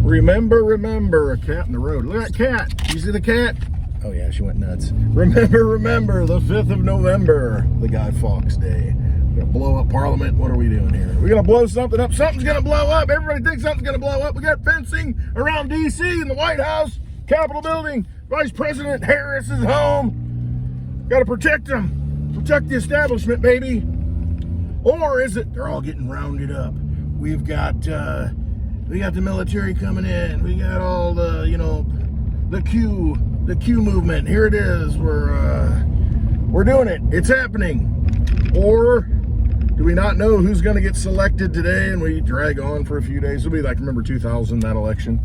Remember, a cat in the road. Look at that cat. You see the cat? Oh yeah, she went nuts. Remember, the 5th of November, the Guy Fawkes Day. We're gonna blow up Parliament. What are we doing here? We're gonna blow something up. Something's gonna blow up. Everybody thinks something's gonna blow up. We got fencing around DC in the White House, Capitol building. Vice President Harris is home. Gotta protect them. Protect the establishment, baby. Or is it they're all getting rounded up? We got the military coming in. We got all the, the Q movement. Here it is. We're doing it. It's happening. Or do we not know who's going to get selected today and we drag on for a few days? It'll be like, remember 2000, that election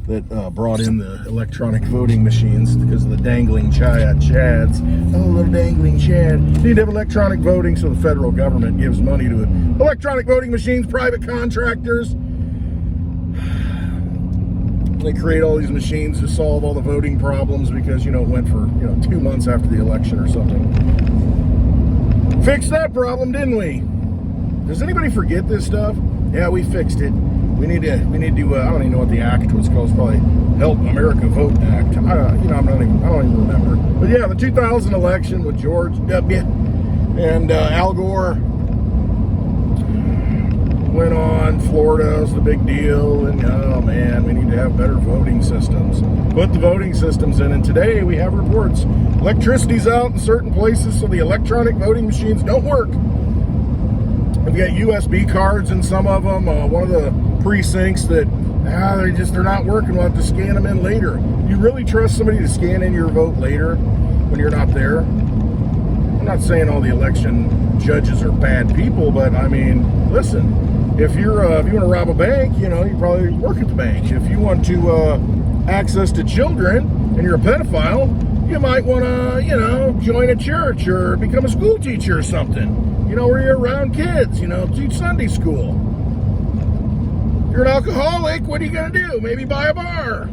that brought in the electronic voting machines because of the dangling chads. Oh, the dangling chad. You need to have electronic voting so the federal government gives money to electronic voting machines, private contractors. They create all these machines to solve all the voting problems because, it went for, 2 months after the election or something. Fixed that problem, didn't we? Does anybody forget this stuff? Yeah, we fixed it. We need to, I don't even know what the act was called. It's probably Help America Vote Act. I don't even remember. But yeah, the 2000 election with George W. and Al Gore went on. Florida was the big deal, and oh man, we need to have better voting systems. Put the voting systems in, and today we have reports. Electricity's out in certain places, so the electronic voting machines don't work. We've got USB cards in some of them. One of the precincts that they're not working. We'll have to scan them in later. You really trust somebody to scan in your vote later when you're not there? I'm not saying all the election judges are bad people, but I mean, listen, if you want to rob a bank, you probably work at the bank. If you want to access to children and you're a pedophile, you might want to, join a church or become a school teacher or something. Where you're around kids, teach Sunday school. You're an alcoholic, what are you going to do? Maybe buy a bar.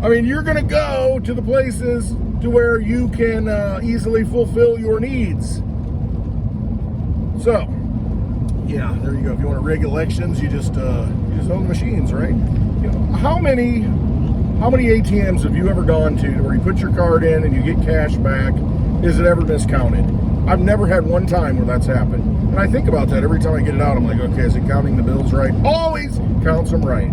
I mean, you're going to go to the places to where you can easily fulfill your needs. So, yeah, there you go. If you want to rig elections, you just own the machines, right? How many ATMs have you ever gone to where you put your card in and you get cash back? Is it ever miscounted? I've never had one time where that's happened. And I think about that every time I get it out. I'm like, okay, is it counting the bills right? Always counts them right.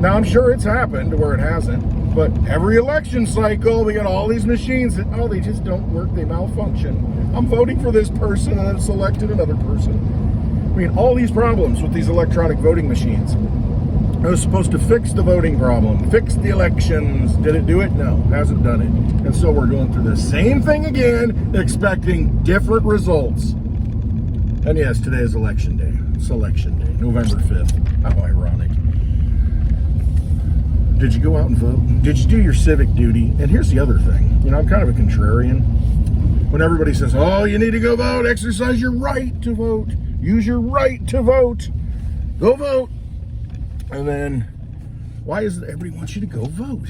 Now, I'm sure it's happened to where it hasn't. But every election cycle, we got all these machines that, they just don't work. They malfunction. I'm voting for this person and then selected another person. I mean, all these problems with these electronic voting machines. It was supposed to fix the voting problem, fix the elections. Did it do it? No, hasn't done it. And so we're going through the same thing again, expecting different results. And yes, today is election day. It's election day, November 5th. How ironic. Did you go out and vote? Did you do your civic duty? And here's the other thing. I'm kind of a contrarian. When everybody says, you need to go vote, exercise your right to vote, use your right to vote, go vote. And then, why is it everybody wants you to go vote?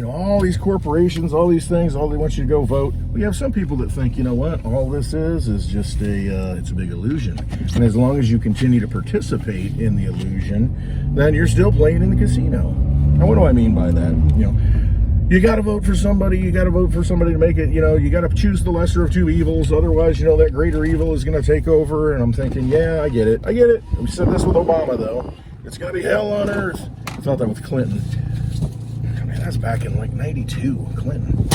All these corporations, all these things, all they want you to go vote. We have some people that think, what, all this is just it's a big illusion. And as long as you continue to participate in the illusion, then you're still playing in the casino. Now, what do I mean by that? You got to vote for somebody. You got to vote for somebody to make it. You got to choose the lesser of two evils. Otherwise, that greater evil is going to take over. And I'm thinking, yeah, I get it. We said this with Obama, though. It's going to be hell on earth. I thought that with Clinton. I mean, that's back in like 92, Clinton.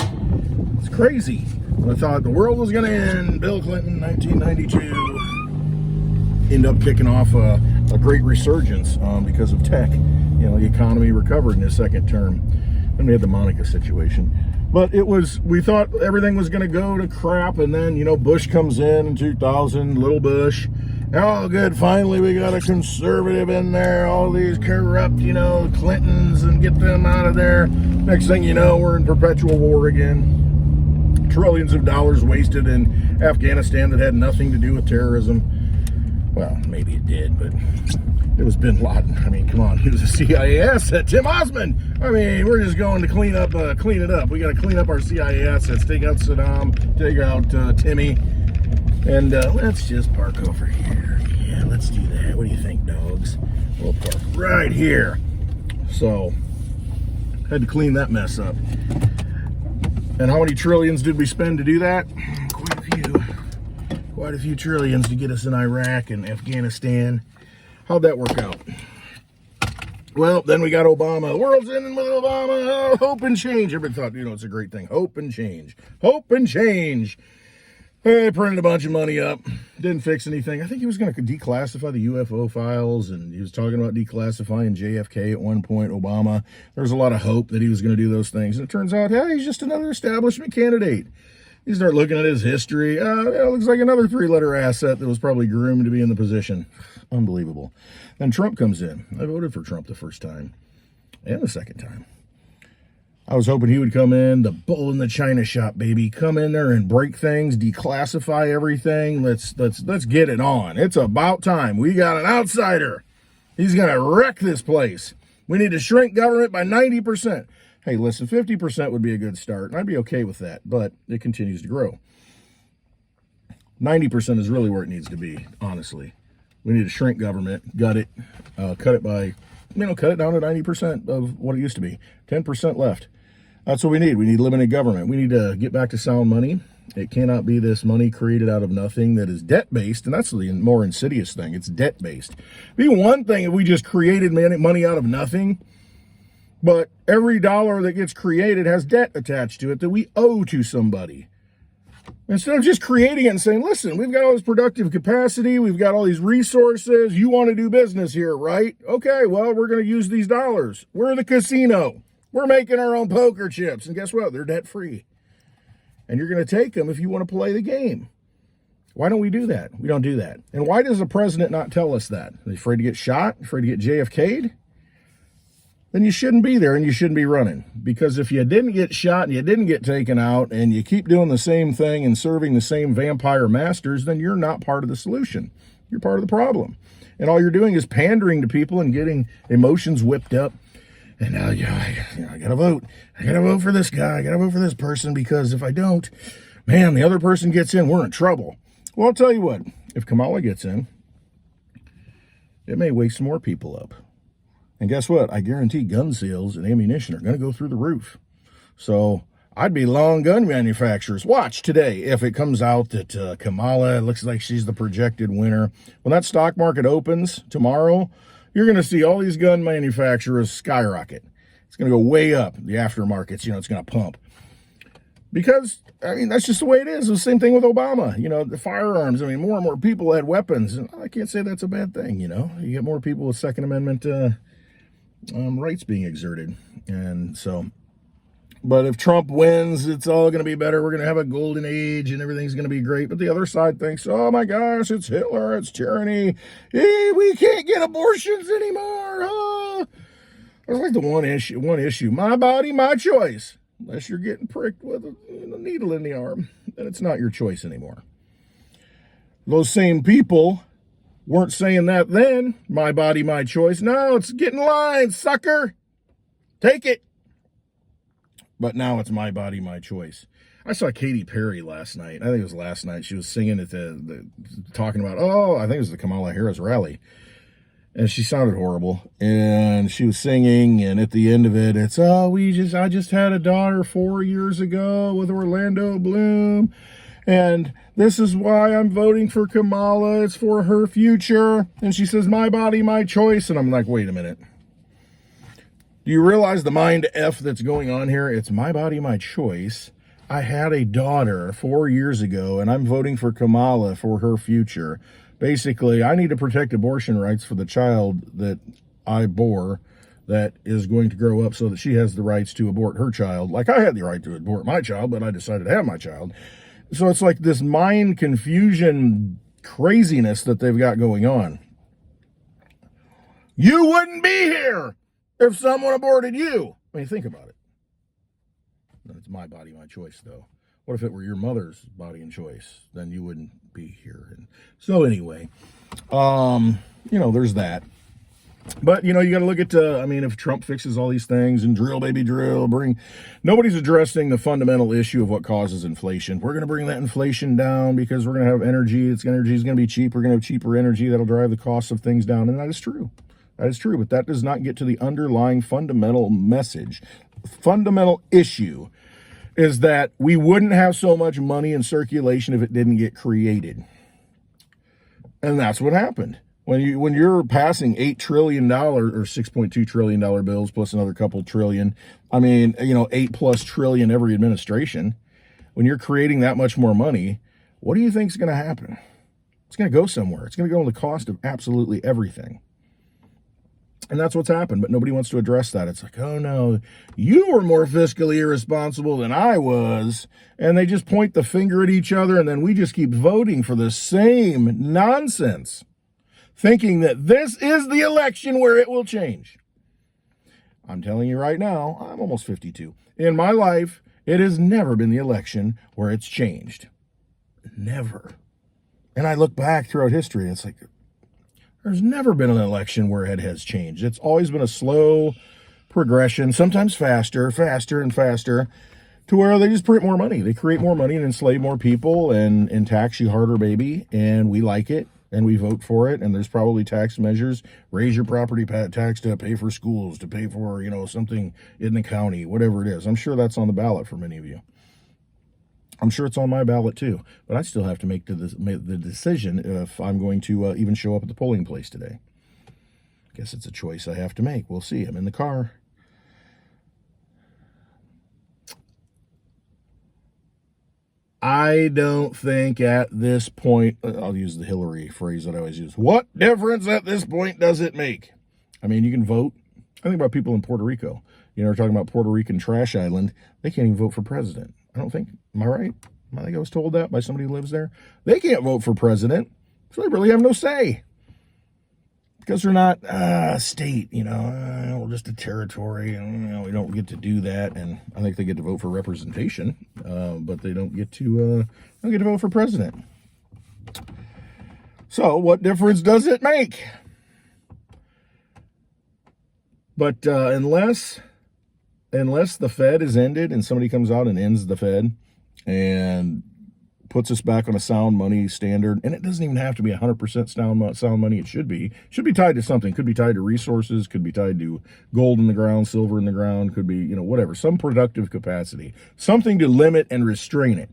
It's crazy. I thought the world was going to end. Bill Clinton, 1992. End up kicking off a great resurgence because of tech. The economy recovered in his second term. Then we had the Monica situation. But we thought everything was going to go to crap. And then, Bush comes in 2000, little Bush. Oh, good. Finally, we got a conservative in there. All these corrupt, Clintons, and get them out of there. Next thing you know, we're in perpetual war again. Trillions of dollars wasted in Afghanistan that had nothing to do with terrorism. Well, maybe it did, but it was bin Laden. I mean, come on. He was a CIA asset. Tim Osman. I mean, we're just going to clean it up. We got to clean up our CIA assets. Take out Saddam. Take out Timmy. And let's just park over here. Yeah, let's do that. What do you think, dogs? We'll park right here. So, had to clean that mess up. And how many trillions did we spend to do that? Quite a few. Quite a few trillions to get us in Iraq and Afghanistan. How'd that work out? Well, then we got Obama. The world's ending with Obama. Hope and change. Everybody thought, you know, it's a great thing. Hope and change. Hope and change. They printed a bunch of money up. Didn't fix anything. I think he was going to declassify the UFO files, and he was talking about declassifying JFK at one point, Obama. There was a lot of hope that he was going to do those things. And it turns out, hey, he's just another establishment candidate. You start looking at his history. It looks like another three-letter asset that was probably groomed to be in the position. Unbelievable. Then Trump comes in. I voted for Trump the first time and the second time. I was hoping he would come in, the bull in the china shop, baby. Come in there and break things, declassify everything. Let's get it on. It's about time. We got an outsider. He's going to wreck this place. We need to shrink government by 90%. Hey, listen, 50% would be a good start, and I'd be okay with that, but it continues to grow. 90% is really where it needs to be, honestly. We need to shrink government, gut it, cut it by, cut it down to 90% of what it used to be. 10% left. That's what we need. We need limited government. We need to get back to sound money. It cannot be this money created out of nothing that is debt-based, and that's the more insidious thing. It's debt-based. It'd be one thing if we just created money out of nothing, but every dollar that gets created has debt attached to it that we owe to somebody. Instead of just creating it and saying, listen, we've got all this productive capacity, we've got all these resources, you want to do business here, right? Okay, well, we're going to use these dollars. We're the casino. We're making our own poker chips. And guess what? They're debt-free. And you're going to take them if you want to play the game. Why don't we do that? We don't do that. And why does the president not tell us that? Are they afraid to get shot? Afraid to get JFK'd? Then you shouldn't be there and you shouldn't be running. Because if you didn't get shot and you didn't get taken out and you keep doing the same thing and serving the same vampire masters, then you're not part of the solution. You're part of the problem. And all you're doing is pandering to people and getting emotions whipped up. And now, I got to vote. I got to vote for this guy. I got to vote for this person because if I don't, man, the other person gets in, we're in trouble. Well, I'll tell you what, if Kamala gets in, it may wake some more people up. And guess what? I guarantee gun sales and ammunition are going to go through the roof. So I'd be long gun manufacturers. Watch today if it comes out that Kamala looks like she's the projected winner. When that stock market opens tomorrow, you're going to see all these gun manufacturers skyrocket. It's going to go way up. The aftermarkets, it's going to pump. Because, that's just the way it is. The same thing with Obama. The firearms. More and more people had weapons. And I can't say that's a bad thing, You get more people with Second Amendment rights being exerted. And so, but if Trump wins, it's all going to be better. We're going to have a golden age and everything's going to be great. But the other side thinks, oh my gosh, it's Hitler, it's tyranny. Hey, we can't get abortions anymore. That's like the one issue. My body, my choice. Unless you're getting pricked with a needle in the arm, then it's not your choice anymore. Those same people weren't saying that then. My body, my choice. No, it's get in line, sucker. Take it. But now it's my body, my choice. I saw Katy Perry last night. I think it was last night. She was singing at talking about, I think it was the Kamala Harris rally. And she sounded horrible. And she was singing, and at the end of it, it's, I just had a daughter 4 years ago with Orlando Bloom. And this is why I'm voting for Kamala. It's for her future. And she says, my body, my choice. And I'm like, wait a minute. Do you realize the mind F that's going on here? It's my body, my choice. I had a daughter 4 years ago, and I'm voting for Kamala for her future. Basically, I need to protect abortion rights for the child that I bore that is going to grow up so that she has the rights to abort her child. Like I had the right to abort my child, but I decided to have my child. So it's like this mind confusion craziness that they've got going on. You wouldn't be here if someone aborted you. Think about it. It's my body, my choice, though. What if it were your mother's body and choice? Then you wouldn't be here. And so anyway, there's that. But, you got to look at, if Trump fixes all these things and drill, baby, drill, nobody's addressing the fundamental issue of what causes inflation. We're going to bring that inflation down because we're going to have energy. Energy is going to be cheap. We're going to have cheaper energy that'll drive the cost of things down. And that is true. That is true, but that does not get to the underlying fundamental message. Fundamental issue is that we wouldn't have so much money in circulation if it didn't get created. And that's what happened. When you're passing $8 trillion or $6.2 trillion bills plus another couple trillion, I mean, 8+ trillion every administration, when you're creating that much more money, what do you think is going to happen? It's going to go somewhere. It's going to go on the cost of absolutely everything. And that's what's happened, but nobody wants to address that. It's like, oh no, you were more fiscally irresponsible than I was. And they just point the finger at each other, and then we just keep voting for the same nonsense, thinking that this is the election where it will change. I'm telling you right now, I'm almost 52. In my life, it has never been the election where it's changed. Never. And I look back throughout history, and it's like, there's never been an election where it has changed. It's always been a slow progression, sometimes faster, and faster, to where they just print more money. They create more money and enslave more people and tax you harder, baby. And we like it, and we vote for it. And there's probably tax measures. Raise your property tax to pay for schools, to pay for, something in the county, whatever it is. I'm sure that's on the ballot for many of you. I'm sure it's on my ballot too, but I still have to make the decision if I'm going to even show up at the polling place today. Guess it's a choice I have to make. We'll see. I'm in the car. I don't think at this point, I'll use the Hillary phrase that I always use, what difference at this point does it make? I mean, you can vote. I think about people in Puerto Rico. We're talking about Puerto Rican trash island. They can't even vote for president. I don't think, am I right? I think I was told that by somebody who lives there. They can't vote for president, so they really have no say. Because they're not a state, we're just a territory, and we don't get to do that. And I think they get to vote for representation, but they don't get to vote for president. So what difference does it make? But unless the Fed is ended and somebody comes out and ends the Fed and puts us back on a sound money standard, and it doesn't even have to be 100% sound money. It should be tied to something. Could be tied to resources, could be tied to gold in the ground, silver in the ground, could be, whatever, some productive capacity, something to limit and restrain it.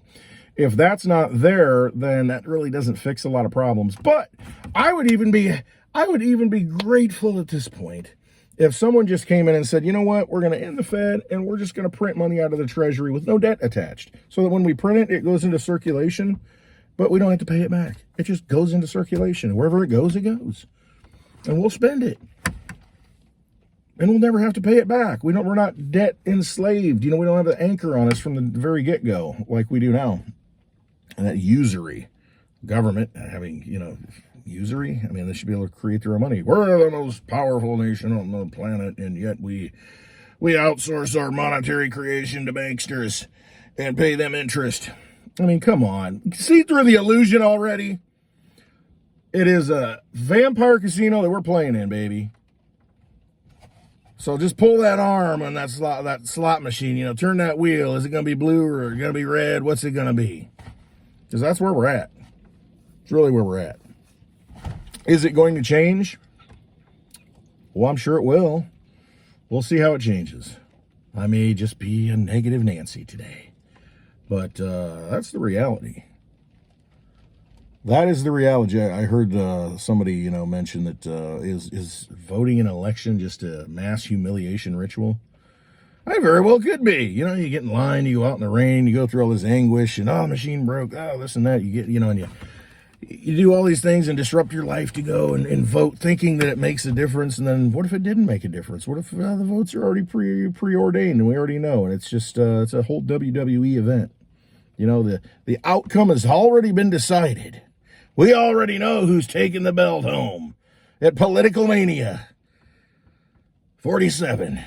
If that's not there, then that really doesn't fix a lot of problems. But I would even be grateful at this point if someone just came in and said, you know what, we're going to end the Fed and we're just going to print money out of the Treasury with no debt attached, so that when we print it, it goes into circulation, but we don't have to pay it back. It just goes into circulation. Wherever it goes, and we'll spend it. And we'll never have to pay it back. We're not debt enslaved. We don't have the anchor on us from the very get-go like we do now. And that usury, government having, usury. I mean, they should be able to create their own money. We're the most powerful nation on the planet, and yet we outsource our monetary creation to banksters and pay them interest. I mean, come on. See through the illusion already? It is a vampire casino that we're playing in, baby. So just pull that arm on that slot machine, turn that wheel. Is it going to be blue or going to be red? What's it going to be? Because that's where we're at. It's really where we're at. Is it going to change? Well, I'm sure it will. We'll see how it changes. I may just be a negative Nancy today. But that's the reality. That is the reality. I heard somebody, mention that is voting in an election just a mass humiliation ritual. I very well could be. You get in line, you go out in the rain, you go through all this anguish, and machine broke, this and that. You get, and you do all these things and disrupt your life to go and vote, thinking that it makes a difference. And then what if it didn't make a difference? What if the votes are already preordained and we already know? And it's just it's a whole WWE event. The outcome has already been decided. We already know who's taking the belt home at Political Mania 47.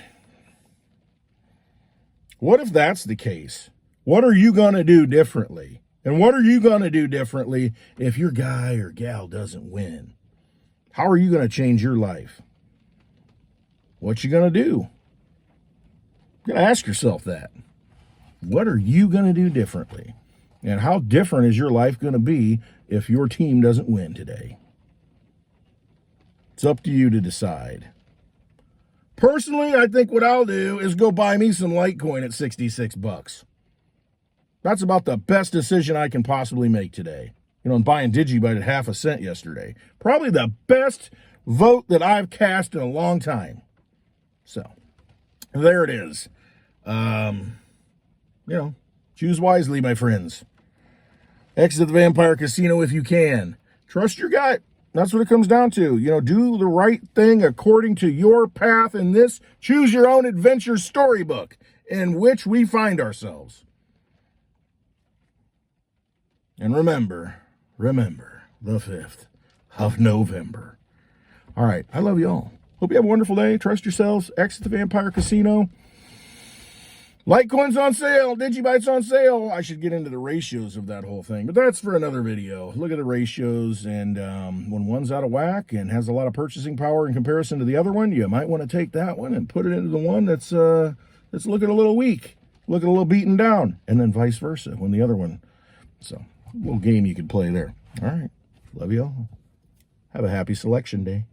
What if that's the case? What are you going to do differently? And what are you going to do differently if your guy or gal doesn't win? How are you going to change your life? What you going to do? You got to ask yourself that. What are you going to do differently? And how different is your life going to be if your team doesn't win today? It's up to you to decide. Personally, I think what I'll do is go buy me some Litecoin at 66 bucks. That's about the best decision I can possibly make today. You know, I'm buying Digibyte at 50 cents yesterday. Probably the best vote that I've cast in a long time. So, there it is. You know, choose wisely, my friends. Exit the Vampire Casino if you can. Trust your gut. That's what it comes down to. You know, do the right thing according to your path in this choose your own adventure storybook in which we find ourselves. And remember the 5th of November. All right, I love you all. Hope you have a wonderful day. Trust yourselves. Exit the Vampire Casino. Litecoin's on sale. Digibyte's on sale. I should get into the ratios of that whole thing, but that's for another video. Look at the ratios, and when one's out of whack and has a lot of purchasing power in comparison to the other one, you might want to take that one and put it into the one that's looking a little weak, looking a little beaten down, and then vice versa when the other one. So, a little game you could play there. All right. Love you all. Have a happy selection day.